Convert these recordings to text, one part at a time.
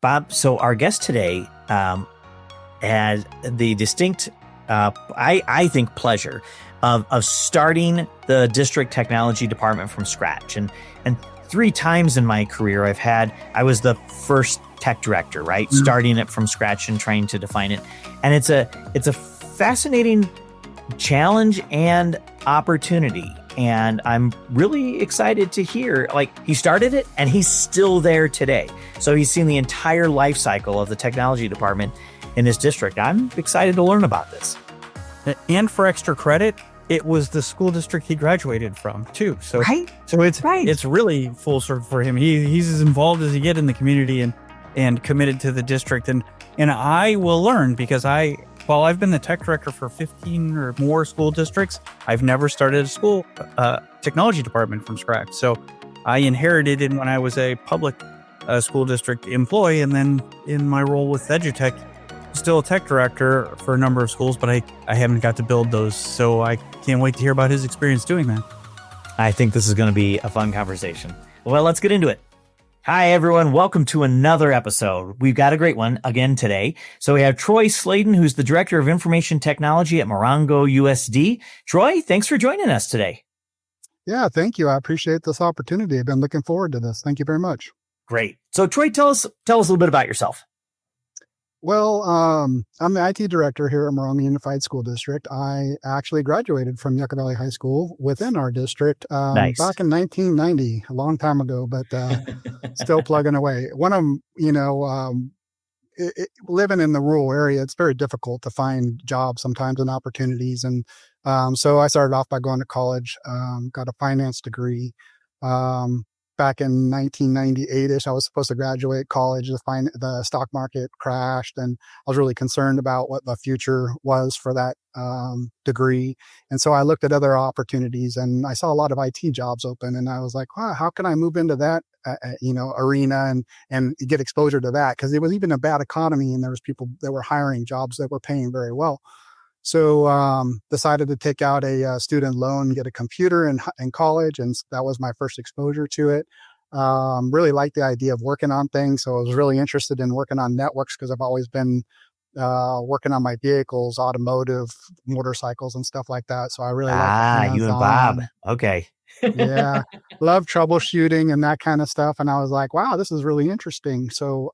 Bob, so our guest today has the distinct, I think, pleasure of starting the district technology department from scratch. And three times in my career, I was the first tech director, right? Mm-hmm. Starting it from scratch and trying to define it. And it's a fascinating challenge and opportunity. And I'm really excited to hear, he started it and he's still there today. So he's seen the entire life cycle of the technology department in his district. I'm excited to learn about this. And for extra credit, it was the school district he graduated from too. So, right? So it's really full circle for him. He's as involved as he get in the community and committed to the district. And I will learn because while I've been the tech director for 15 or more school districts, I've never started a school technology department from scratch. So I inherited it when I was a public school district employee. And then in my role with EduTech, still a tech director for a number of schools, but I haven't got to build those. So I can't wait to hear about his experience doing that. I think this is going to be a fun conversation. Well, let's get into it. Hi, everyone. Welcome to another episode. We've got a great one again today. So we have Troy Sladen, who's the Director of Information Technology at Morongo USD. Troy, thanks for joining us today. Yeah, thank you. I appreciate this opportunity. I've been looking forward to this. Thank you very much. Great. So Troy, tell us a little bit about yourself. Well, I'm the IT director here at Morongo Unified School District. I actually graduated from Yucca Valley High School within our district Nice. Back in 1990, a long time ago, but still plugging away. One of them, living in the rural area, it's very difficult to find jobs sometimes and opportunities. And so I started off by going to college, got a finance degree. Back in 1998-ish, I was supposed to graduate college. The stock market crashed, and I was really concerned about what the future was for that degree. And so I looked at other opportunities, and I saw a lot of IT jobs open, and I was like, wow, how can I move into that arena and get exposure to that? Because it was even a bad economy, and there was people that were hiring jobs that were paying very well. So decided to take out a student loan, get a computer in college, and that was my first exposure to it. Really liked the idea of working on things, so I was really interested in working on networks because I've always been working on my vehicles, automotive, motorcycles, and stuff like that. So I really liked you and Bob. Okay. Yeah, love troubleshooting and that kind of stuff. And I was like, wow, this is really interesting. So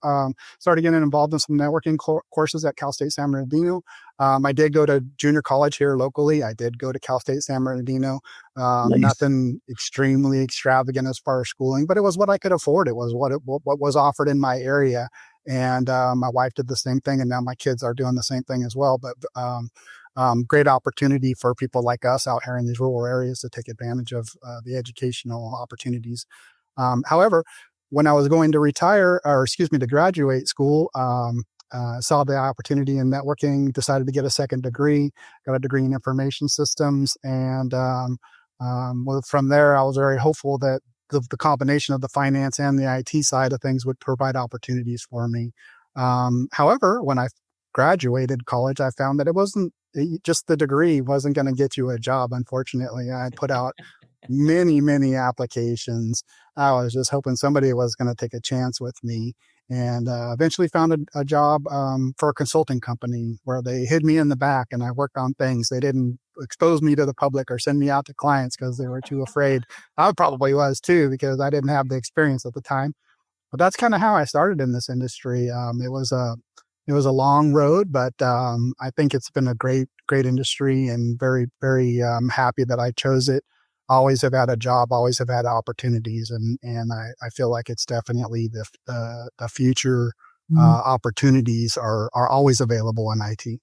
started getting involved in some networking courses at Cal State San Bernardino. I did go to junior college here locally. I did go to Cal State San Bernardino. Nice. Nothing extremely extravagant as far as schooling, but it was what I could afford. It was what was offered in my area. And my wife did the same thing, and now my kids are doing the same thing as well. But great opportunity for people like us out here in these rural areas to take advantage of the educational opportunities. However, when I was going to to graduate school, saw the opportunity in networking, decided to get a second degree, got a degree in information systems. And from there, I was very hopeful that the combination of the finance and the IT side of things would provide opportunities for me. However, when I graduated college, I found that it wasn't just the degree wasn't going to get you a job. Unfortunately, I put out many applications. I was just hoping somebody was going to take a chance with me, and eventually found a job for a consulting company where they hid me in the back and I worked on things. They didn't expose me to the public or send me out to clients because they were too afraid. I probably was too, because I didn't have the experience at the time. But that's kind of how I started in this industry. It was a long road, but I think it's been a great industry, and very happy that I chose it. Always have had a job, always have had opportunities, and I feel like it's definitely the future. Opportunities are always available in IT.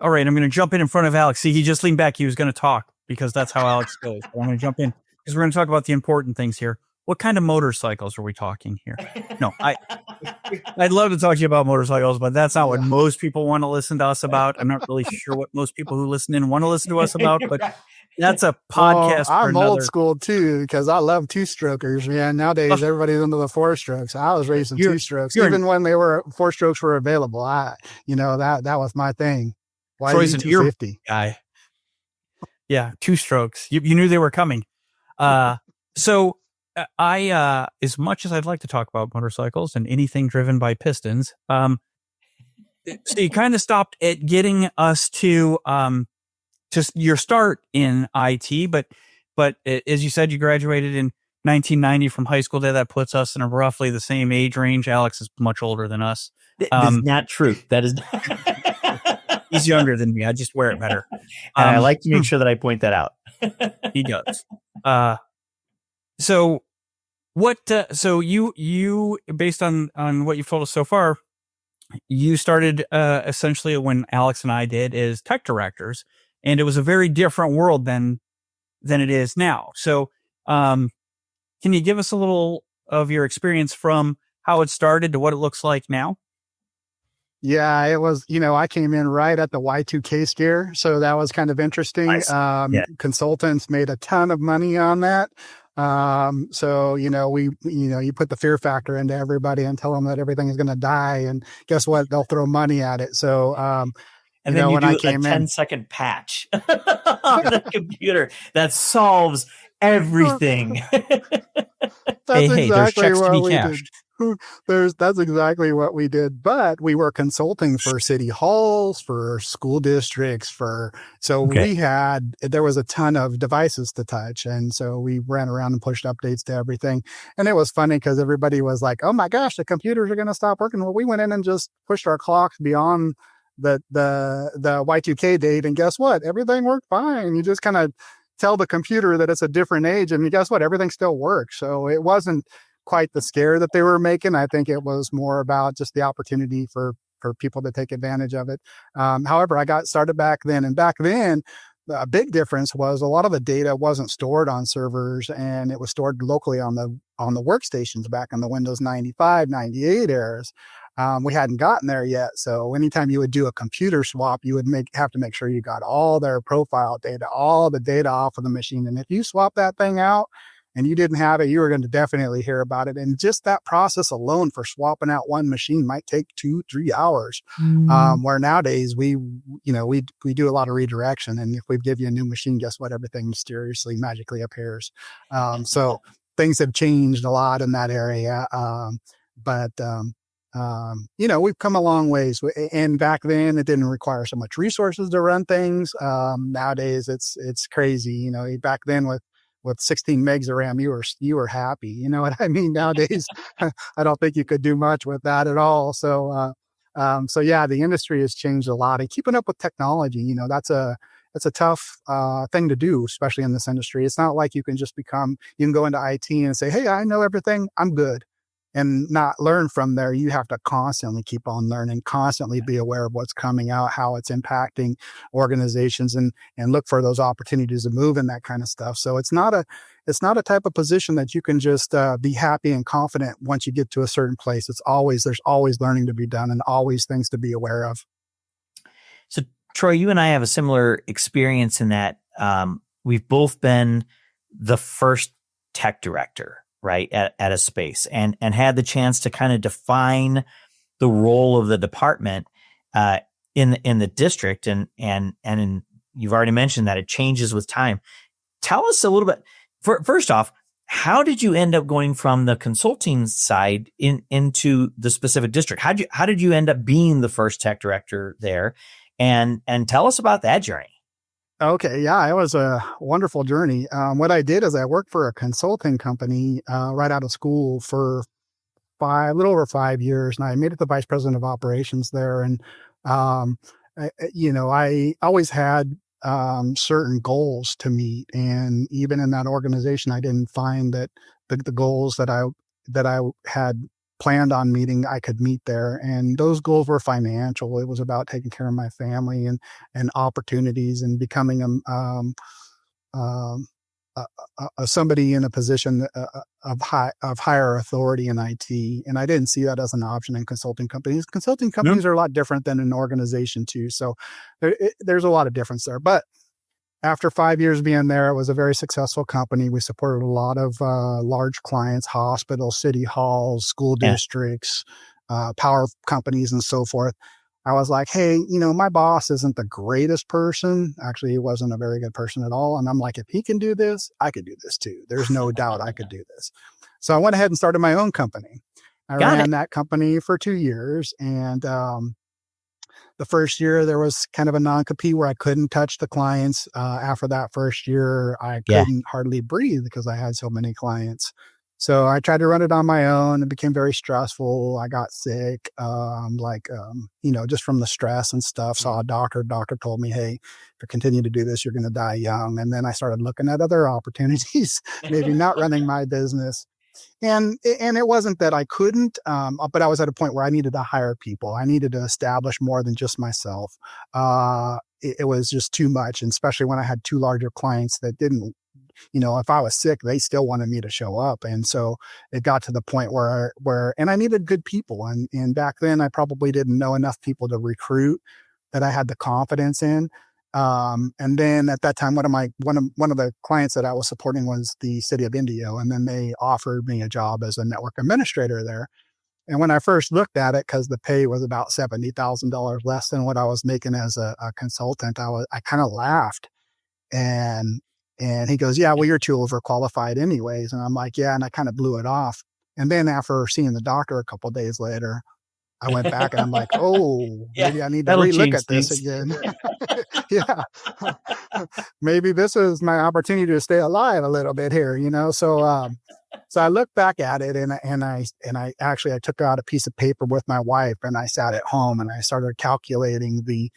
All right, I'm going to jump in front of Alex. See, he just leaned back. He was going to talk because that's how Alex goes. I'm going to jump in because we're going to talk about the important things here. What kind of motorcycles are we talking here? No, I'd love to talk to you about motorcycles, but that's not what most people want to listen to us about. I'm not really sure what most people who listen in want to listen to us about, but that's a podcast. I'm old school too, because I love two-strokers, man. Nowadays, everybody's into the four-strokes. I was racing two-strokes, even when four-strokes were available. That was my thing. Why Troy's an 250 guy? Yeah, two strokes. You knew they were coming. So As much as I'd like to talk about motorcycles and anything driven by pistons, so you kind of stopped at getting us to just your start in IT, but as you said, you graduated in 1990 from high school. That puts us in a roughly the same age range. Alex is much older than us. That is not true. That is. He's younger than me. I just wear it better. And I like to make sure that I point that out. He does. So what? So you based on what you've told us so far, you started essentially when Alex and I did as tech directors, and it was a very different world than it is now. So, can you give us a little of your experience from how it started to what it looks like now? Yeah, it was, I came in right at the Y2K scare. So that was kind of interesting. Nice. Yeah. Consultants made a ton of money on that. So, you put the fear factor into everybody and tell them that everything is going to die. And guess what? They'll throw money at it. So, and then you do a 10-second patch on the computer that solves everything. That's hey, there's checks to be cashed. That's exactly what we did. But we were consulting for city halls, for school districts, there was a ton of devices to touch. And so we ran around and pushed updates to everything. And it was funny because everybody was like, oh my gosh, the computers are going to stop working. Well, we went in and just pushed our clocks beyond the Y2K date. And guess what? Everything worked fine. You just kind of tell the computer that it's a different age. And guess what? Everything still works. So it wasn't quite the scare that they were making. I think it was more about just the opportunity for people to take advantage of it. However, I got started back then, and back then, a big difference was a lot of the data wasn't stored on servers, and it was stored locally on the workstations back in the Windows 95, 98 eras. We hadn't gotten there yet. So anytime you would do a computer swap, you would have to make sure you got all their profile data, all the data off of the machine. And if you swap that thing out, and you didn't have it, you were going to definitely hear about it. And just that process alone for swapping out one machine might take 2-3 hours. Where nowadays we do a lot of redirection. And if we give you a new machine, guess what? Everything mysteriously, magically appears. So things have changed a lot in that area. We've come a long ways. And back then it didn't require so much resources to run things. Nowadays it's crazy. Back then with 16 megs of RAM, you were happy. You know what I mean? Nowadays, I don't think you could do much with that at all. So yeah, the industry has changed a lot, and keeping up with technology, that's a tough thing to do, especially in this industry. It's not like you can go into IT and say, hey, I know everything, I'm good, and not learn from there. You have to constantly keep on learning, constantly be aware of what's coming out, how it's impacting organizations, and look for those opportunities to move and that kind of stuff. So it's not a type of position that you can just be happy and confident once you get to a certain place. There's always learning to be done and always things to be aware of. So Troy, you and I have a similar experience in that we've both been the first tech director, right, at a space, and had the chance to kind of define the role of the department in the district, and you've already mentioned that it changes with time. Tell us a little bit. First off, how did you end up going from the consulting side into the specific district? How did you end up being the first tech director there, and tell us about that journey? Okay. Yeah, it was a wonderful journey. What I did is I worked for a consulting company right out of school for a little over 5 years, and I made it the vice president of operations there. And, I always had certain goals to meet. And even in that organization, I didn't find that the goals that I had planned on meeting, I could meet there. And those goals were financial. It was about taking care of my family and opportunities and becoming somebody in a position of higher authority in IT. And I didn't see that as an option in consulting companies. Consulting companies are a lot different than an organization too. So there's a lot of difference there. But after 5 years being there, it was a very successful company. We supported a lot of large clients, hospitals, city halls, school districts, power companies, and so forth. I was like, hey, my boss isn't the greatest person. Actually, he wasn't a very good person at all. And I'm like, if he can do this, I could do this too. There's no doubt I could do this. So I went ahead and started my own company. I ran that company for 2 years. And the first year there was kind of a non-compete where I couldn't touch the clients. After that first year, I couldn't hardly breathe because I had so many clients. So I tried to run it on my own. It became very stressful. I got sick, just from the stress and stuff. Saw a doctor. Doctor told me, hey, if you continue to do this, you're going to die young. And then I started looking at other opportunities, maybe not running my business. And it wasn't that I couldn't, but I was at a point where I needed to hire people. I needed to establish more than just myself. It was just too much, and especially when I had 2 larger clients that didn't, if I was sick, they still wanted me to show up. And so it got to the point where and I needed good people. And back then I probably didn't know enough people to recruit that I had the confidence in. And then at that time, one of the clients that I was supporting was the city of Indio. And then they offered me a job as a network administrator there. And when I first looked at it, because the pay was about $70,000 less than what I was making as a consultant, I kind of laughed. And he goes, yeah, well, you're too overqualified anyways. And I'm like, yeah. And I kind of blew it off. And then after seeing the doctor a couple of days later, I went back and I'm like, oh, maybe I need to relook at this again. Yeah. Maybe this is my opportunity to stay alive a little bit here, So I looked back at it and I actually took out a piece of paper with my wife and I sat at home and I started calculating the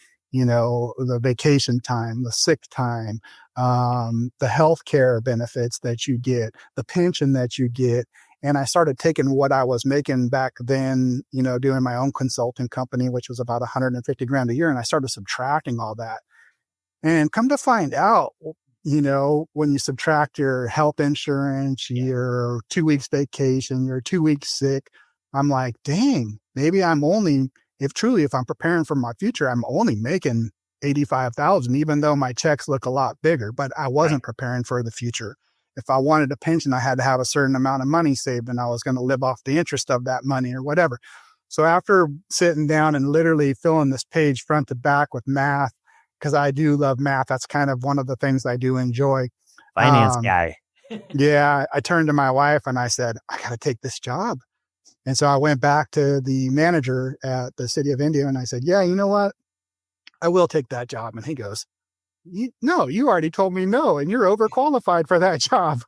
vacation time, the sick time, the healthcare benefits that you get, the pension that you get. And I started taking what I was making back then, doing my own consulting company, which was about $150,000 a year. And I started subtracting all that. And come to find out, when you subtract your health insurance, your 2 weeks vacation, your 2 weeks sick, I'm like, dang, maybe if I'm preparing for my future, I'm only making $85,000, even though my checks look a lot bigger, but I wasn't preparing for the future. If I wanted a pension, I had to have a certain amount of money saved and I was going to live off the interest of that money or whatever. So after sitting down and literally filling this page front to back with math, because I do love math, that's kind of one of the things I do enjoy. Finance guy. Yeah. I turned to my wife and I said, I got to take this job. And so I went back to the manager at the city of India and I said, yeah, you know what? I will take that job. And he goes, no, you already told me no, and you're overqualified for that job.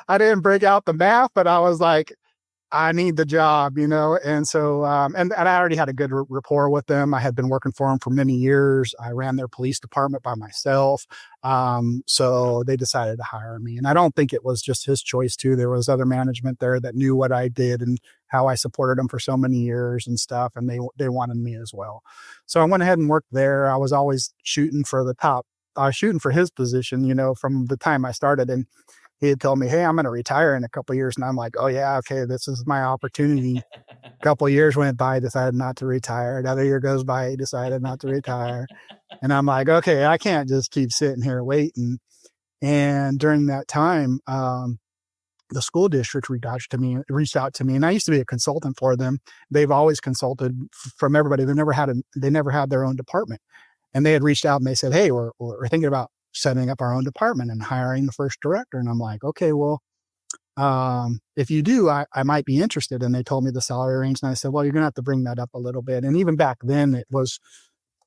I didn't break out the math, but I was like, I need the job, And so, and I already had a good rapport with them. I had been working for them for many years. I ran their police department by myself. So they decided to hire me. And I don't think it was just his choice too. There was other management there that knew what I did and how I supported them for so many years and stuff. And they wanted me as well. So I went ahead and worked there. I was always shooting for the top. I was shooting for his position, from the time I started. And he had told me, hey, I'm going to retire in a couple of years. And I'm like, oh yeah, okay, this is my opportunity. A couple of years went by, decided not to retire. Another year goes by, he decided not to retire. And I'm like, okay, I can't just keep sitting here waiting. And during that time, the school district reached out to me. And I used to be a consultant for them. They've always consulted from everybody. They never had their own department. And they had reached out and they said, hey, we're thinking about setting up our own department and hiring the first director. And I'm like, okay, well, if you do, I might be interested. And they told me the salary range. And I said, well, you're going to have to bring that up a little bit. And even back then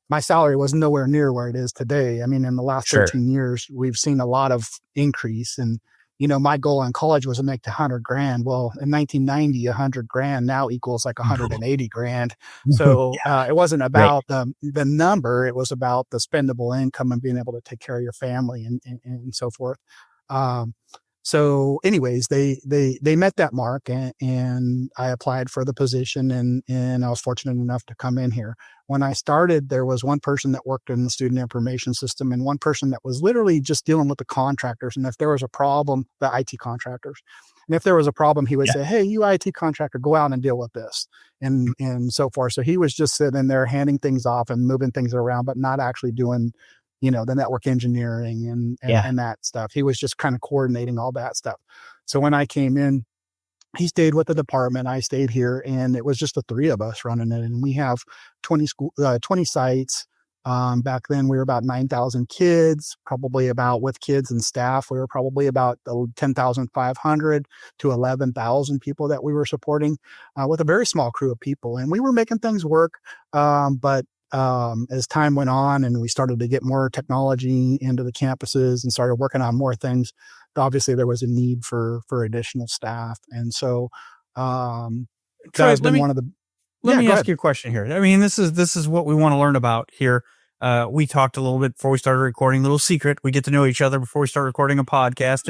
my salary was nowhere near where it is today. I mean, in the last 13 years, we've seen a lot of increase. And, my goal in college was to make $100,000. Well, in 1990, $100,000 now equals like $180,000. So it wasn't about the number. It was about the spendable income and being able to take care of your family and so forth. So anyways, they met that mark and I applied for the position and I was fortunate enough to come in here. When I started, there was one person that worked in the student information system and one person that was literally just dealing with the contractors. And if there was a problem, the IT contractors, and if there was a problem, he would say, hey, you IT contractor, go out and deal with this and so forth. So he was just sitting there handing things off and moving things around, but not actually doing the network engineering and that stuff. He was just kind of coordinating all that stuff. So when I came in, he stayed with the department. I stayed here, and it was just the three of us running it. And we have 20 sites. Back then we were about 9,000 kids, probably about with kids and staff. We were probably about 10,500 to 11,000 people that we were supporting, with a very small crew of people. And we were making things work. But as time went on and we started to get more technology into the campuses and started working on more things, obviously there was a need for additional staff. And so, that Troy, has been one of the, let me go ask ahead. you a question here. I mean, this is what we want to learn about here. We talked a little bit before we started recording, a little secret. We get to know each other before we start recording a podcast.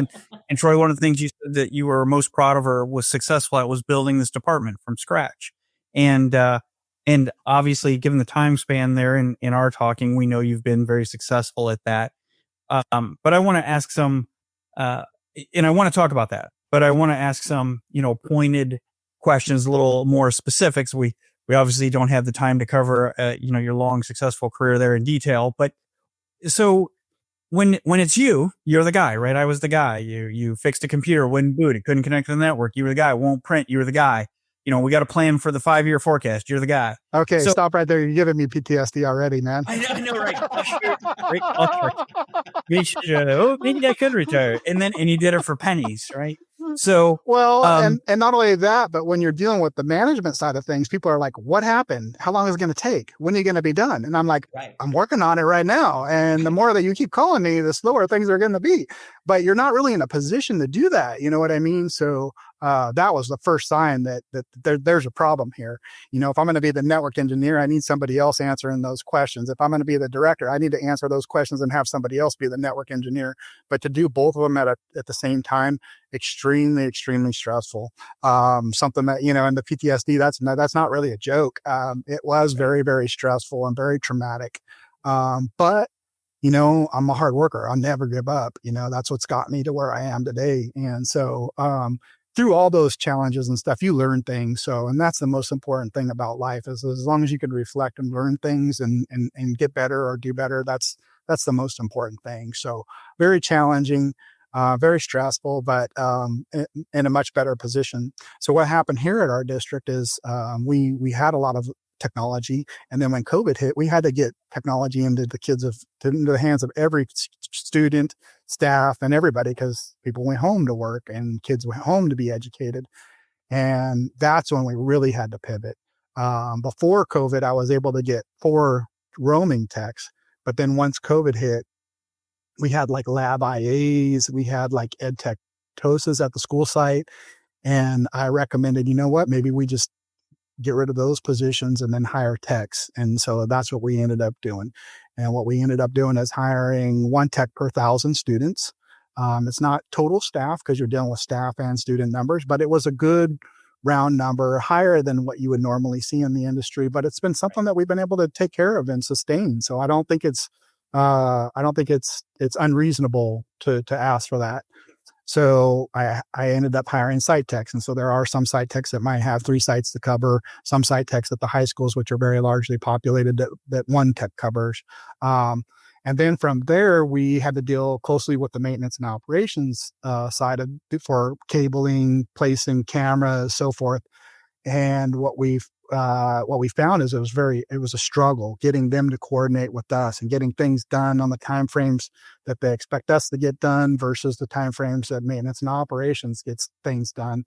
And Troy, one of the things you said that you were most proud of or was successful at was building this department from scratch. And obviously, given the time span there in our talking, we know you've been very successful at that. But I want to ask some, and I want to talk about that, but I want to ask some, pointed questions, a little more specifics. We obviously don't have the time to cover, your long successful career there in detail, but so when it's you're the guy, right? I was the guy. You fixed a computer, wouldn't boot, it couldn't connect to the network. You were the guy, won't print. You were the guy. We got a plan for the 5-year forecast. You're the guy. Okay, so, stop right there. You're giving me PTSD already, man. I know, right? Maybe I could retire. And you did it for pennies, right? So, well, and not only that, but when you're dealing with the management side of things, people are like, what happened? How long is it going to take? When are you going to be done? And I'm like, right. I'm working on it right now. And the more that you keep calling me, the slower things are going to be, but you're not really in a position to do that. You know what I mean? So, that was the first sign that there's a problem here. If I'm going to be the network engineer, I need somebody else answering those questions. If I'm going to be the director, I need to answer those questions and have somebody else be the network engineer. But to do both of them at the same time, extremely, extremely stressful. Something that, and the PTSD, that's not really a joke. It was very, very stressful and very traumatic. But I'm a hard worker. I'll never give up. That's what's got me to where I am today. And so, through all those challenges and stuff, you learn things. So, and that's the most important thing about life is as long as you can reflect and learn things and get better or do better, that's the most important thing. So very challenging, very stressful, but in a much better position. So what happened here at our district is we had a lot of technology. And then when COVID hit, we had to get technology into the hands of every student, staff, and everybody, because people went home to work and kids went home to be educated. And that's when we really had to pivot. Before COVID, I was able to get 4 roaming techs, but then once COVID hit, we had like lab IAs, we had like ed tech TOSAs at the school site. And I recommended, maybe we just get rid of those positions and then hire techs. And so that's what we ended up doing. And what we ended up doing is hiring 1 tech per 1,000 students. It's not total staff because you're dealing with staff and student numbers, but it was a good round number, higher than what you would normally see in the industry. But it's been something that we've been able to take care of and sustain. So I don't think it's unreasonable to ask for that. So I ended up hiring site techs. And so there are some site techs that might have 3 sites to cover, some site techs at the high schools, which are very largely populated, that 1 tech covers. And then from there, we had to deal closely with the maintenance and operations side for cabling, placing cameras, so forth. And what we found is it was a struggle getting them to coordinate with us and getting things done on the timeframes that they expect us to get done versus the timeframes that maintenance and operations gets things done.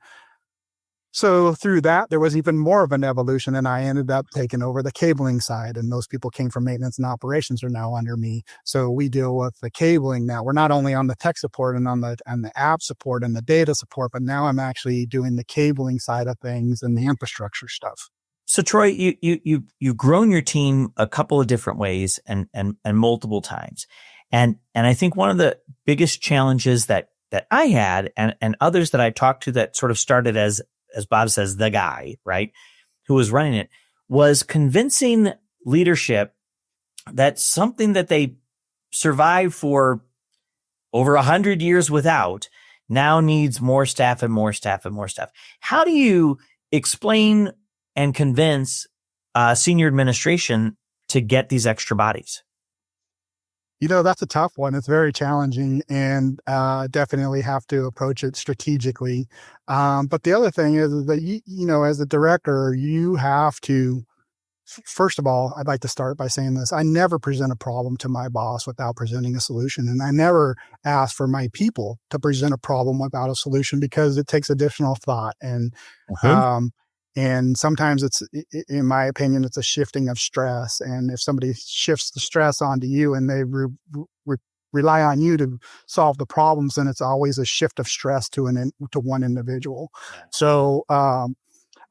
So through that, there was even more of an evolution, and I ended up taking over the cabling side, and those people came from maintenance and operations are now under me. So we deal with the cabling now. We're not only on the tech support and on the app support and the data support, but now I'm actually doing the cabling side of things and the infrastructure stuff. So Troy, you've grown your team a couple of different ways and multiple times. And I think one of the biggest challenges that I had and others that I talked to that sort of started as Bob says, the guy, right, who was running it, was convincing leadership that something that they survived for over 100 years without now needs more staff and more staff and more staff. How do you explain and convince senior administration to get these extra bodies? That's a tough one. It's very challenging, and definitely have to approach it strategically. But the other thing is that, as a director, you have to, first of all, I'd like to start by saying this. I never present a problem to my boss without presenting a solution. And I never ask for my people to present a problem without a solution, because it takes additional thought. And sometimes in my opinion, it's a shifting of stress. And if somebody shifts the stress onto you and they rely on you to solve the problems, then it's always a shift of stress to one individual. So,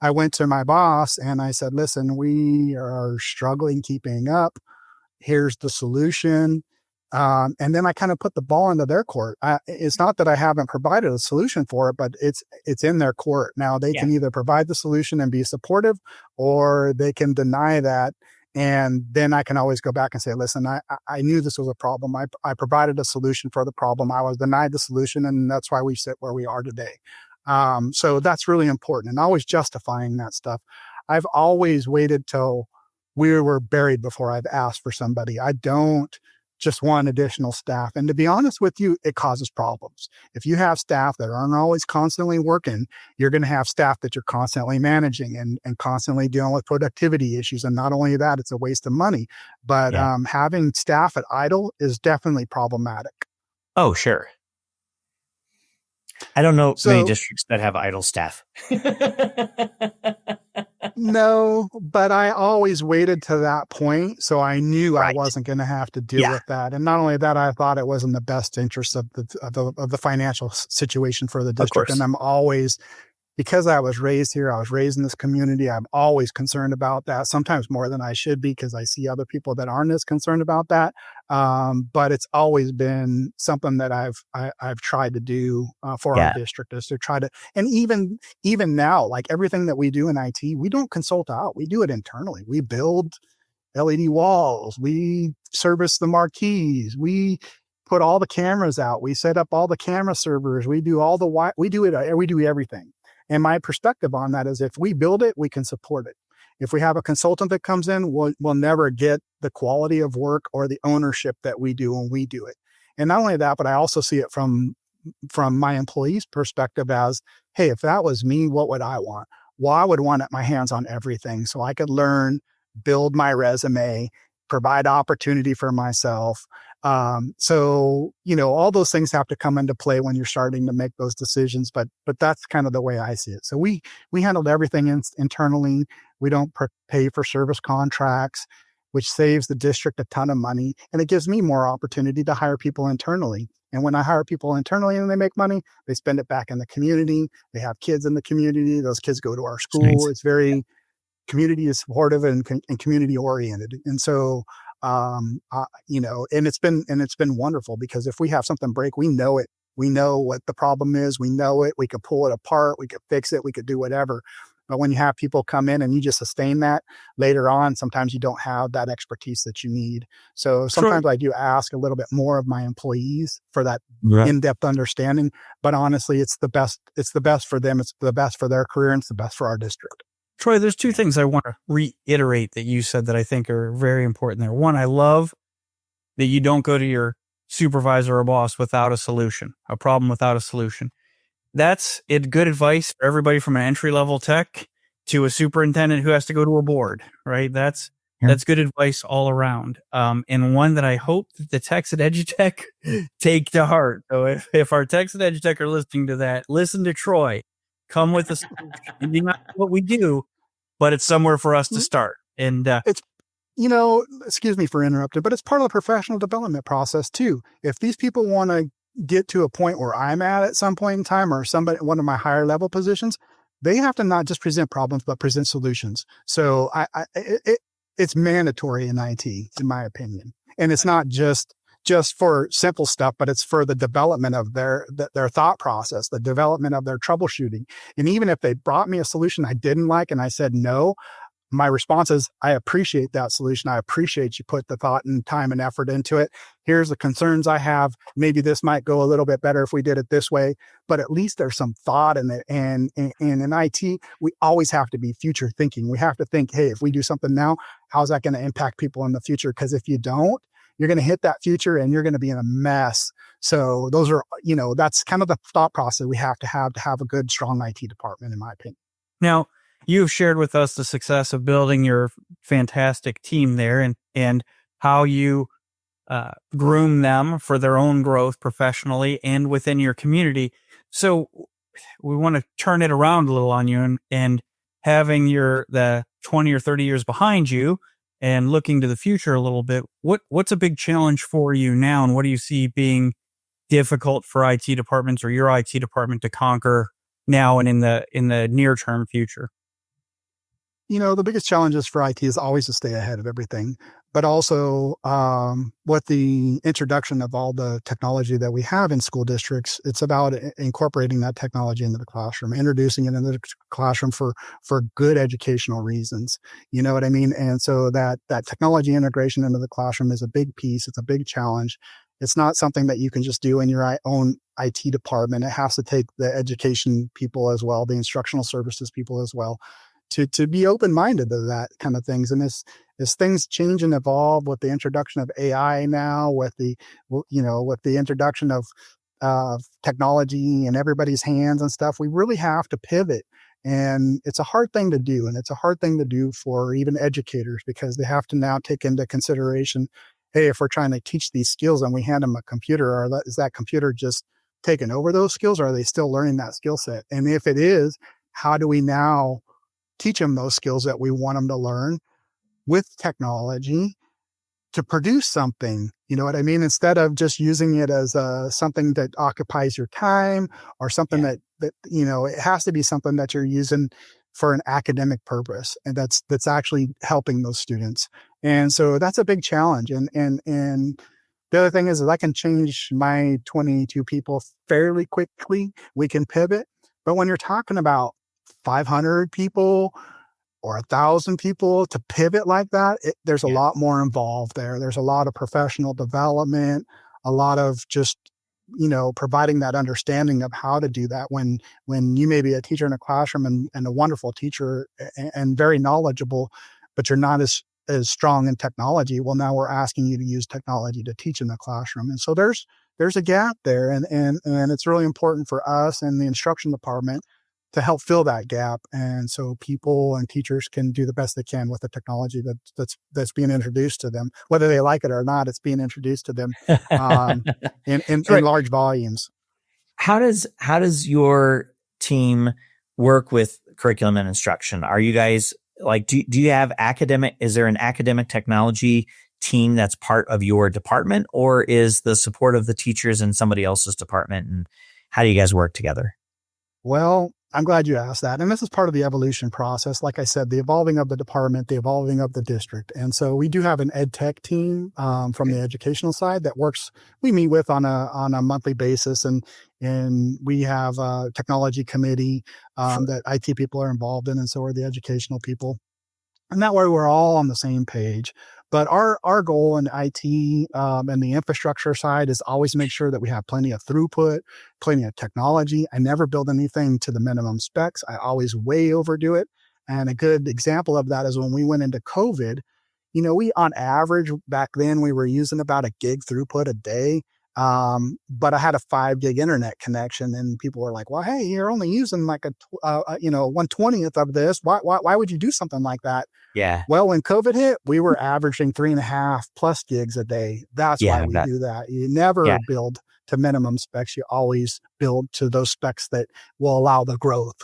I went to my boss and I said, listen, we are struggling keeping up. Here's the solution. And then I kind of put the ball into their court. It's not that I haven't provided a solution for it, but it's in their court. Now they can either provide the solution and be supportive, or they can deny that. And then I can always go back and say, listen, I knew this was a problem. I provided a solution for the problem. I was denied the solution, and that's why we sit where we are today. So that's really important, and always justifying that stuff. I've always waited till we were buried before I've asked for somebody. I don't just want additional staff. And to be honest with you, it causes problems. If you have staff that aren't always constantly working, you're going to have staff that you're constantly managing and constantly dealing with productivity issues. And not only that, it's a waste of money, but having staff at idle is definitely problematic. Oh, sure. I don't know many districts that have idle staff. No, but I always waited to that point, so I knew I wasn't going to have to deal with that. And not only that, I thought it was in the best interest of the financial situation for the district. And I'm always, because I was raised here, I was raised in this community, I'm always concerned about that, sometimes more than I should be, because I see other people that aren't as concerned about that. But it's always been something that I've tried to do for our district, is to try to, and even now, like everything that we do in IT, we don't consult out, we do it internally. We build LED walls, we service the marquees, we put all the cameras out, we set up all the camera servers, we do we do everything. And my perspective on that is, if we build it, we can support it. If we have a consultant that comes in, we'll never get the quality of work or the ownership that we do when we do it. And not only that, but I also see it from my employees' perspective as, hey, if that was me, what would I want? Well, I would want my hands on everything, so I could learn, build my resume, provide opportunity for myself. So, all those things have to come into play when you're starting to make those decisions, but that's kind of the way I see it. So we handled everything internally. We don't pay for service contracts, which saves the district a ton of money. And it gives me more opportunity to hire people internally. And when I hire people internally and they make money, they spend it back in the community. They have kids in the community. Those kids go to our school. Nice. It's very community is supportive and community oriented. And so, and it's been wonderful, because if we have something break, we know it. We know what the problem is. We know it. We could pull it apart. We could fix it. We could do whatever. But when you have people come in and you just sustain that later on, sometimes you don't have that expertise that you need. So sometimes I do ask a little bit more of my employees for that in-depth understanding. But honestly, it's the best. It's the best for them. It's the best for their career, and it's the best for our district. Troy, there's two things I want to reiterate that you said that I think are very important there. One, I love that you don't go to your supervisor or boss without a solution, a problem without a solution. That's good advice for everybody from an entry-level tech to a superintendent who has to go to a board, right? That's good advice all around. And one that I hope that the techs at EduTech take to heart. So if our techs at EduTech are listening to that, listen to Troy. Come with us. Maybe not what we do, but it's somewhere for us to start. And it's, excuse me for interrupting, but it's part of the professional development process too. If these people want to get to a point where I'm at some point in time, or one of my higher level positions, they have to not just present problems, but present solutions. So it's mandatory in IT, in my opinion. And it's not just for simple stuff, but it's for the development of their thought process, the development of their troubleshooting. And even if they brought me a solution I didn't like and I said no, my response is, I appreciate that solution. I appreciate you put the thought and time and effort into it. Here's the concerns I have. Maybe this might go a little bit better if we did it this way, but at least there's some thought in it. And in IT, we always have to be future thinking. We have to think, hey, if we do something now, how's that going to impact people in the future? Because if you don't, you're going to hit that future and you're going to be in a mess. So those are, that's kind of the thought process we have to have a good, strong IT department, in my opinion. Now, you've shared with us the success of building your fantastic team there and how you groom them for their own growth professionally and within your community. So we want to turn it around a little on you and having the 20 or 30 years behind you and looking to the future a little bit. What's a big challenge for you now, and what do you see being difficult for IT departments or your IT department to conquer now and in the near term future? The biggest challenges for IT is always to stay ahead of everything, but also with the introduction of all the technology that we have in school districts, it's about incorporating that technology into the classroom, introducing it into the classroom for good educational reasons. You know what I mean? And so that technology integration into the classroom is a big piece. It's a big challenge. It's not something that you can just do in your own IT department. It has to take the education people as well, the instructional services people as well, to be open-minded to that kind of things. And as things change and evolve with the introduction of AI now, with the introduction of technology in everybody's hands and stuff, we really have to pivot. And it's a hard thing to do. And it's a hard thing to do for even educators, because they have to now take into consideration, hey, if we're trying to teach these skills and we hand them a computer, is that computer just taking over those skills, or are they still learning that skill set? And if it is, how do we now teach them those skills that we want them to learn with technology to produce something? You know what I mean? Instead of just using it as something that occupies your time, or something that it has to be something that you're using for an academic purpose, and that's actually helping those students. And so that's a big challenge. And the other thing is I can change my 22 people fairly quickly. We can pivot. But when you're talking about 500 people or 1,000 people to pivot like that, there's a lot more involved there. There's a lot of professional development, a lot of just, providing that understanding of how to do that when you may be a teacher in a classroom and a wonderful teacher and very knowledgeable, but you're not as strong in technology. Well, now we're asking you to use technology to teach in the classroom. And so there's a gap there. And it's really important for us and the instruction department to help fill that gap. And so people and teachers can do the best they can with the technology that's being introduced to them, whether they like it or not. It's being introduced to them in large volumes. How does your team work with curriculum and instruction? Are you guys do you have is there an academic technology team that's part of your department, or is the support of the teachers in somebody else's department? And how do you guys work together? Well, I'm glad you asked that. And this is part of the evolution process. Like I said, the evolving of the department, the evolving of the district. And so we do have an ed tech team from the educational side that we meet with on a monthly basis. And we have a technology committee that IT people are involved in, and so are the educational people. And that way we're all on the same page. But our goal in IT and the infrastructure side is always make sure that we have plenty of throughput, plenty of technology. I never build anything to the minimum specs. I always way overdo it. And a good example of that is when we went into COVID, we on average back then, we were using about a gig throughput a day. But I had a 5 gig internet connection, and people were like, well, hey, you're only using like 1/20th of this. Why would you do something like that? Yeah. Well, when COVID hit, we were averaging 3.5 plus gigs a day. That's why we do that. You never build to minimum specs. You always build to those specs that will allow the growth.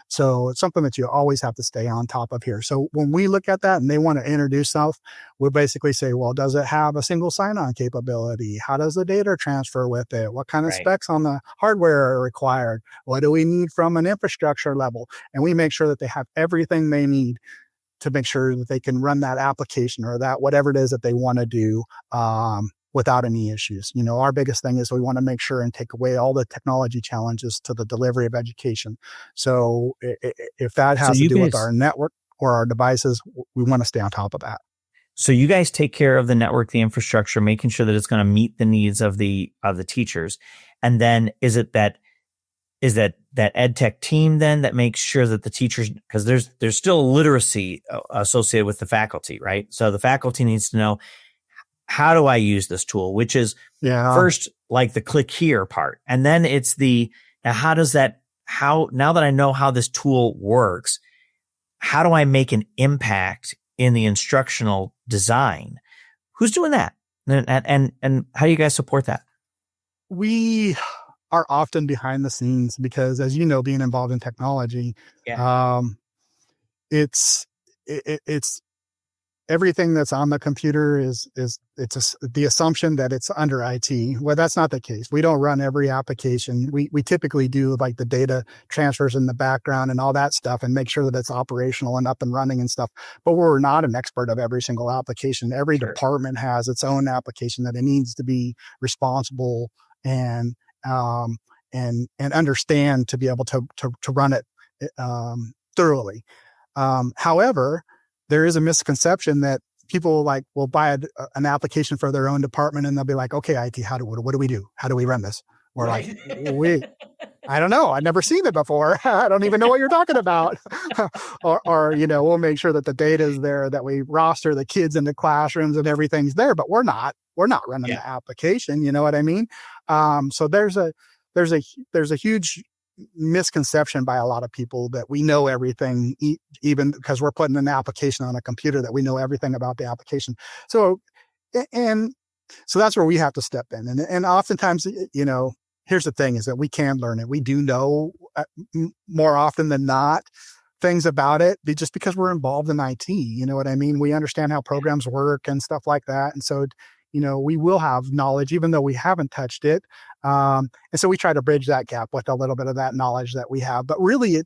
So it's something that you always have to stay on top of here. So when we look at that and they want to introduce stuff, we basically say, well, does it have a single sign-on capability? How does the data transfer with it? What kind of specs on the hardware are required? What do we need from an infrastructure level? And we make sure that they have everything they need to make sure that they can run that application or that whatever it is that they want to do without any issues. Our biggest thing is we want to make sure and take away all the technology challenges to the delivery of education. So if that has to do with our network or our devices, we want to stay on top of that. So you guys take care of the network, the infrastructure, making sure that it's going to meet the needs of the teachers. And then is that ed tech team then that makes sure that the teachers, because there's still literacy associated with the faculty, right? So the faculty needs to know how do I use this tool, which is first like the click here part. And then it's now that I know how this tool works, how do I make an impact in the instructional design? Who's doing that? And how do you guys support that? We are often behind the scenes because, as you know, being involved in technology, it's everything that's on the computer is the assumption that it's under IT. Well, that's not the case. We don't run every application. We typically do like the data transfers in the background and all that stuff and make sure that it's operational and up and running and stuff. But we're not an expert of every single application. Every department has its own application that it needs to be responsible and understand to be able to run it thoroughly. However, there is a misconception that people will buy an application for their own department and they'll be like, okay, IT, what do we do? How do we run this? We're like, I don't know. I've never seen it before. I don't even know what you're talking about. or, we'll make sure that the data is there, that we roster the kids in the classrooms and everything's there, but we're not running the application. You know what I mean? So there's a huge misconception by a lot of people that we know everything, even because we're putting an application on a computer, that we know everything about the application. So that's where we have to step in. And oftentimes, here's the thing is that we can learn it. We do know more often than not things about it just because we're involved in IT. You know what I mean? We understand how programs work and stuff like that. And so, we will have knowledge, even though we haven't touched it. And so we try to bridge that gap with a little bit of that knowledge that we have. But really,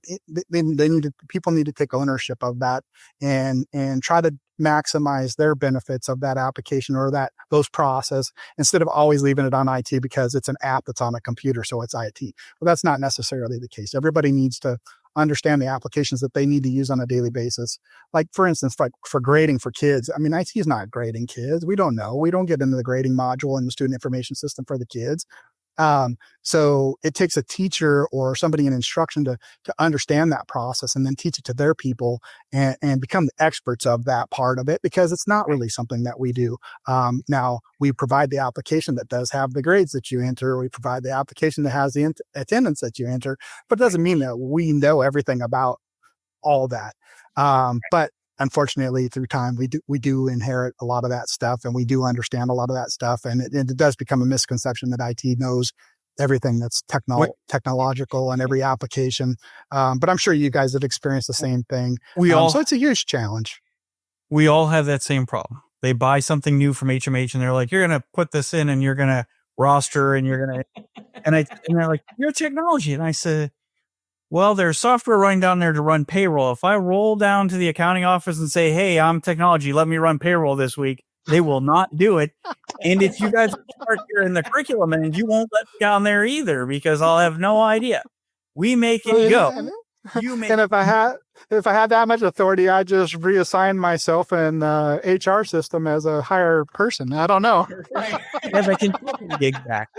people need to take ownership of that and try to maximize their benefits of that application or those process instead of always leaving it on IT because it's an app that's on a computer, so it's IT. Well, that's not necessarily the case. Everybody needs to understand the applications that they need to use on a daily basis. Like, for instance, for grading for kids. I mean, IT is not grading kids. We don't know. We don't get into the grading module in the student information system for the kids. So it takes a teacher or somebody in instruction to understand that process and then teach it to their people and become the experts of that part of it, because it's not really something that we do. Now we provide the application that does have the grades that you enter. We provide the application that has the attendance that you enter, but it doesn't mean that we know everything about all that. But unfortunately, through time, we do inherit a lot of that stuff, and we do understand a lot of that stuff, and it does become a misconception that IT knows everything that's technological and every application. But I'm sure you guys have experienced the same thing. So it's a huge challenge. We all have that same problem. They buy something new from HMH, and they're like, "You're going to put this in, and you're going to roster, and you're going to," and they're like, "You're technology," and I said, well, there's software running down there to run payroll. If I roll down to the accounting office and say, hey, I'm technology, let me run payroll this week, they will not do it. And if you guys start here in the curriculum, and you won't let me down there either, because I'll have no idea. We make it go. And if I had that much authority, I'd just reassign myself in the HR system as a higher person. I don't know. Right. As I can gig back.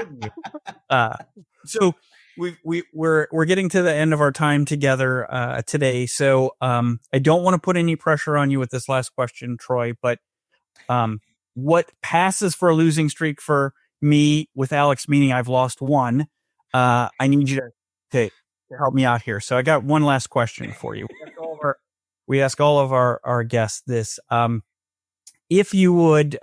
So we're getting to the end of our time together today. So I don't want to put any pressure on you with this last question, Troy, but what passes for a losing streak for me with Alex, meaning I've lost one, I need you to help me out here. So I got one last question for you. We ask all of our guests this. If you would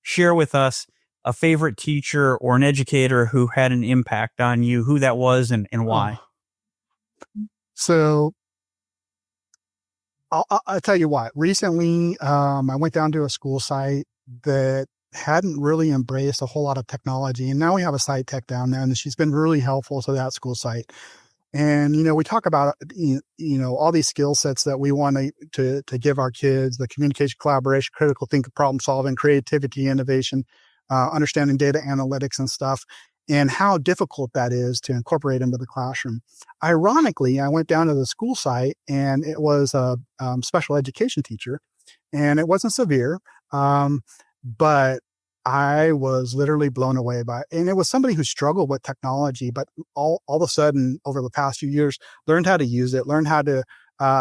share with us a favorite teacher or an educator who had an impact on you, who that was and why. So I'll tell you what, recently I went down to a school site that hadn't really embraced a whole lot of technology. And now we have a site tech down there, and she's been really helpful to that school site. And, we talk about, all these skill sets that we want to give our kids: the communication, collaboration, critical thinking, problem solving, creativity, innovation, understanding data analytics and stuff, and how difficult that is to incorporate into the classroom. Ironically, I went down to the school site, and it was a special education teacher, and it wasn't severe, but I was literally blown away by it. And it was somebody who struggled with technology, but all of a sudden, over the past few years, learned how to use it, learned how to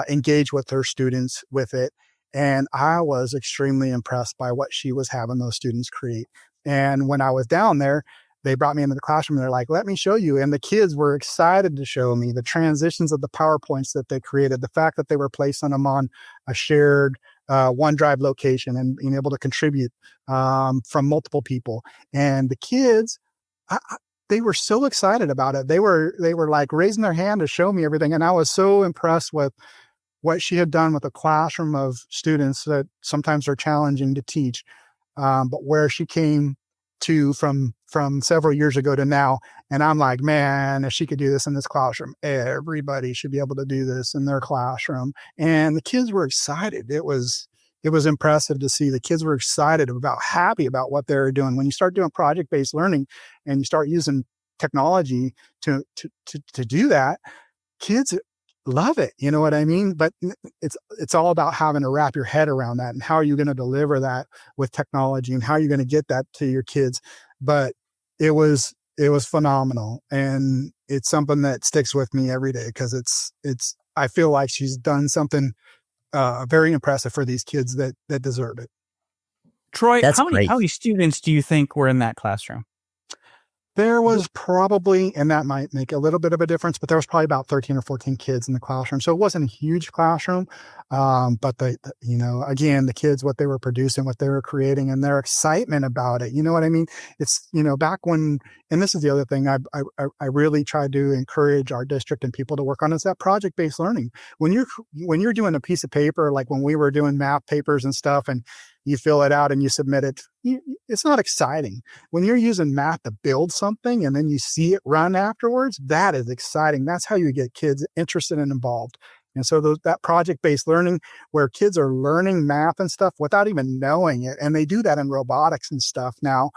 engage with her students with it. And I was extremely impressed by what she was having those students create. And when I was down there, they brought me into the classroom and they're like, let me show you. And the kids were excited to show me the transitions of the PowerPoints that they created, the fact that they were placing them on a shared OneDrive location and being able to contribute from multiple people. And the kids, they were so excited about it. They were like raising their hand to show me everything. And I was so impressed with what she had done with a classroom of students that sometimes are challenging to teach, but where she came to from several years ago to now. And I'm like, man, if she could do this in this classroom, everybody should be able to do this in their classroom. And the kids were excited. It was impressive to see the kids were excited happy about what they were doing. When you start doing project-based learning and you start using technology to do that, kids love it. You know what I mean? But it's all about having to wrap your head around that and how are you going to deliver that with technology and how are you going to get that to your kids. But it was phenomenal. And it's something that sticks with me every day because I feel like she's done something very impressive for these kids that deserve it. Troy, That's how many great. students do you think were in that classroom? There was probably, and that might make a little bit of a difference, but there was probably about 13 or 14 kids in the classroom. So it wasn't a huge classroom. But again, the kids, what they were producing, what they were creating and their excitement about it. You know what I mean? It's, back when, and this is the other thing I really tried to encourage our district and people to work on is that project-based learning. When you're doing a piece of paper, like when we were doing math papers and stuff, and you fill it out and you submit it, it's not exciting. When you're using math to build something and then you see it run afterwards, that is exciting. That's how you get kids interested and involved. And so that project-based learning where kids are learning math and stuff without even knowing it, and they do that in robotics and stuff now,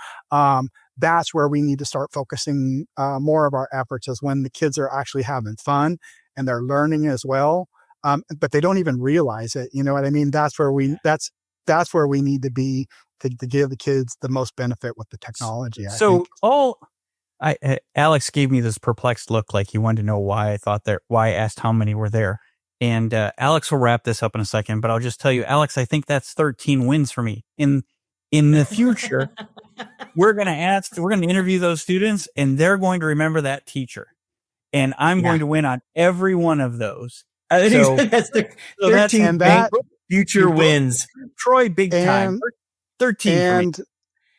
that's where we need to start focusing more of our efforts, is when the kids are actually having fun and they're learning as well, but they don't even realize it. You know what I mean? That's where we need to be to give the kids the most benefit with the technology. Alex gave me this perplexed look, like he wanted to know why I asked how many were there. And Alex will wrap this up in a second, but I'll just tell you, Alex, I think that's 13 wins for me. In the future, we're going to interview those students and they're going to remember that teacher. And I'm going to win on every one of those. That's the 13 future wins. Troy, big time. 13 and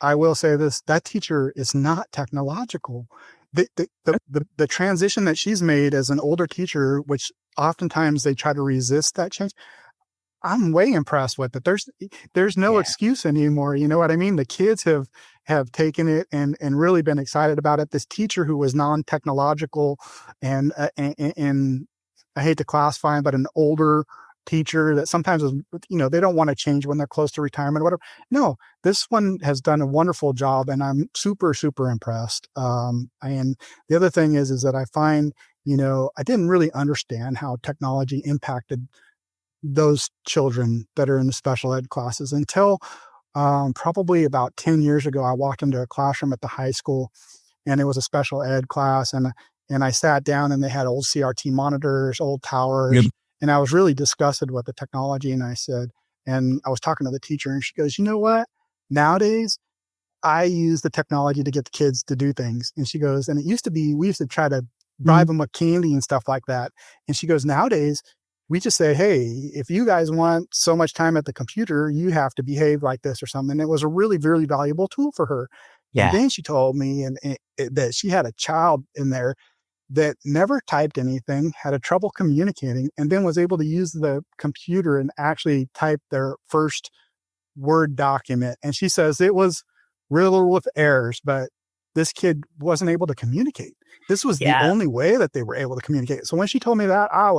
I will say this, that teacher is not technological. The transition that she's made as an older teacher, which oftentimes they try to resist that change, I'm way impressed with it. There's no excuse anymore. You know what I mean? The kids have taken it and really been excited about it. This teacher who was non-technological and I hate to classify him, but an older teacher that sometimes is, they don't want to change when they're close to retirement or whatever. No, this one has done a wonderful job and I'm super, super impressed. And the other thing is that I find, I didn't really understand how technology impacted those children that are in the special ed classes until probably about 10 years ago. I walked into a classroom at the high school and it was a special ed class and I sat down and they had old CRT monitors, old towers. Yep. And I was really disgusted with the technology. And I was talking to the teacher and she goes, you know what? Nowadays, I use the technology to get the kids to do things. And she goes, and it used to be, we used to try to bribe them with candy and stuff like that. And she goes, nowadays, we just say, hey, if you guys want so much time at the computer, you have to behave like this or something. And it was a really, really valuable tool for her. Yeah. And then she told me that she had a child in there that never typed anything, had a trouble communicating, and then was able to use the computer and actually type their first Word document. And she says it was riddled with errors, but this kid wasn't able to communicate. This was the only way that they were able to communicate. So when she told me that, I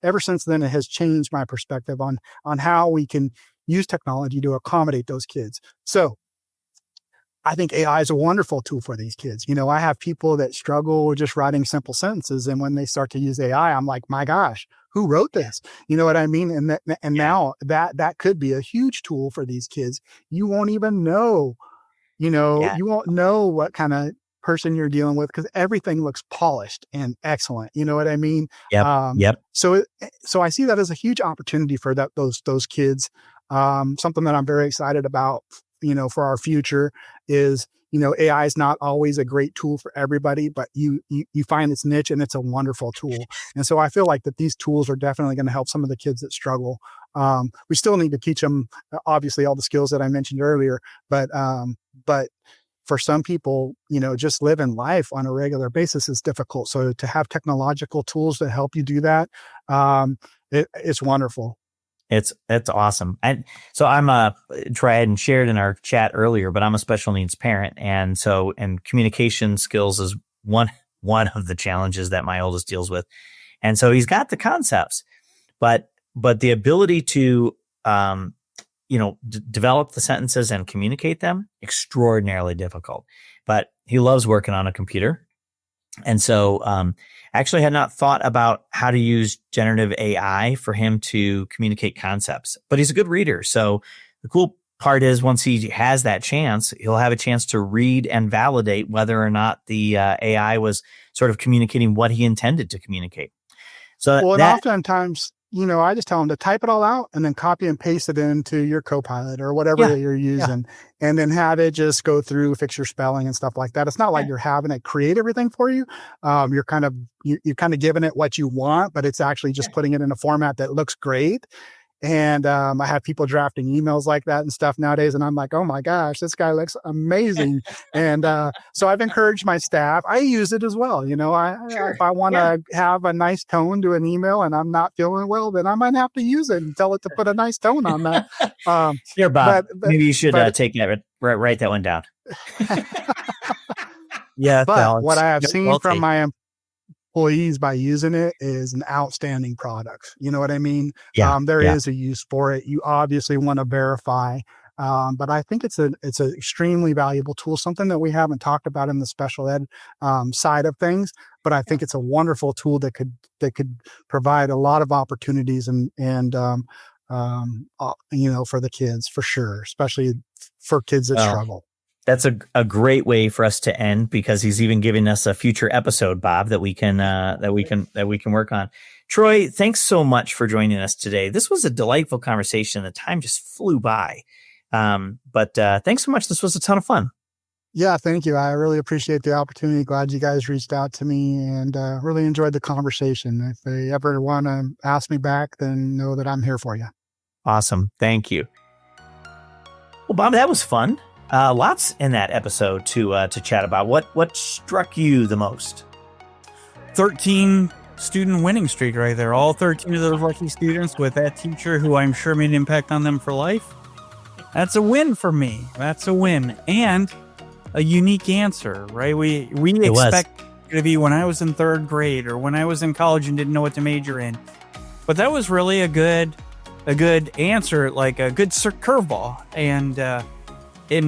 ever since then, it has changed my perspective on how we can use technology to accommodate those kids. So I think AI is a wonderful tool for these kids. I have people that struggle with just writing simple sentences. And when they start to use AI, I'm like, my gosh, who wrote this? You know what I mean? And now that could be a huge tool for these kids. You won't even know, you won't know what kind of person you're dealing with, because everything looks polished and excellent. You know what I mean? Yep. So I see that as a huge opportunity for those kids. Something that I'm very excited about, for our future is, AI is not always a great tool for everybody, but you find its niche and it's a wonderful tool. And so I feel like that these tools are definitely going to help some of the kids that struggle. We still need to teach them, obviously, all the skills that I mentioned earlier, but for some people, just living life on a regular basis is difficult. So to have technological tools that help you do that, it's wonderful. It's awesome. And so Troy hadn't shared in our chat earlier, but I'm a special needs parent. And communication skills is one of the challenges that my oldest deals with. And so he's got the concepts, but the ability to, develop the sentences and communicate them, extraordinarily difficult. But he loves working on a computer. And so, actually had not thought about how to use generative AI for him to communicate concepts, but he's a good reader. So the cool part is once he has that chance, he'll have a chance to read and validate whether or not the AI was sort of communicating what he intended to communicate. So and oftentimes, I just tell them to type it all out and then copy and paste it into your Copilot or whatever that you're using, and then have it just go through, fix your spelling and stuff like that. It's not like you're having it create everything for you. You're kind of giving it what you want, but it's actually just putting it in a format that looks great. And I have people drafting emails like that and stuff nowadays. And I'm like, oh my gosh, this guy looks amazing. And so I've encouraged my staff. I use it as well. If I want to have a nice tone to an email and I'm not feeling well, then I might have to use it and tell it to put a nice tone on that. Here, Bob, maybe you should take that, write that one down. But what I have seen from my employees by using it is an outstanding product. You know what I mean? There is a use for it. You obviously want to verify, but I think it's an extremely valuable tool, something that we haven't talked about in the special ed side of things. But I think it's a wonderful tool that could provide a lot of opportunities and for the kids, for sure, especially for kids that struggle. That's a great way for us to end, because he's even giving us a future episode, Bob, that we can work on. Troy, thanks so much for joining us today. This was a delightful conversation. The time just flew by. But thanks so much. This was a ton of fun. Yeah, thank you. I really appreciate the opportunity. Glad you guys reached out to me and really enjoyed the conversation. If they ever want to ask me back, then know that I'm here for you. Awesome. Thank you. Well, Bob, that was fun. Lots in that episode to chat about. What struck you the most? 13 student winning streak right there. All 13 of those lucky students with that teacher who I'm sure made an impact on them for life. That's a win for me. That's a win. And a unique answer, right? We expect it to be when I was in third grade or when I was in college and didn't know what to major in. But that was really a good answer, like a good curveball. And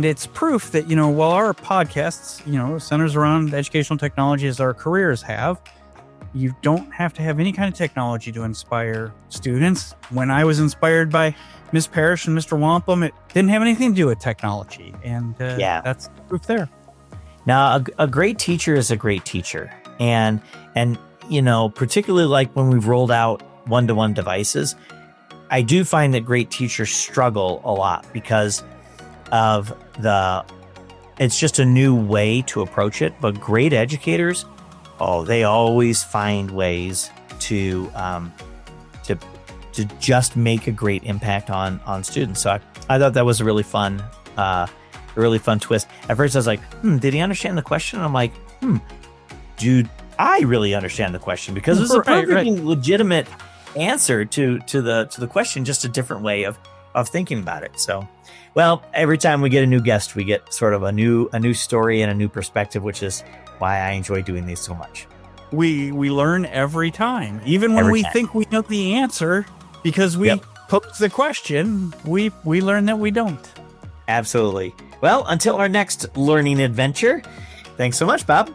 it's proof that, while our podcasts, centers around educational technology as our careers have, you don't have to have any kind of technology to inspire students. When I was inspired by Ms. Parrish and Mr. Wampum, it didn't have anything to do with technology. And that's proof there. Now, a great teacher is a great teacher. And particularly like when we've rolled out one-to-one devices, I do find that great teachers struggle a lot because of it's just a new way to approach it. But great educators, they always find ways to just make a great impact on students. So I thought that was a really fun twist. At first I was like, did he understand the question? And I'm like, dude, I really understand the question, because it's a perfectly legitimate answer to the question, just a different way of thinking about it. So, well, every time we get a new guest, we get sort of a new story and a new perspective, which is why I enjoy doing these so much. We learn every time, even when we think we know the answer, because we pose the question, we learn that we don't. Absolutely. Well, until our next learning adventure, thanks so much, Bob.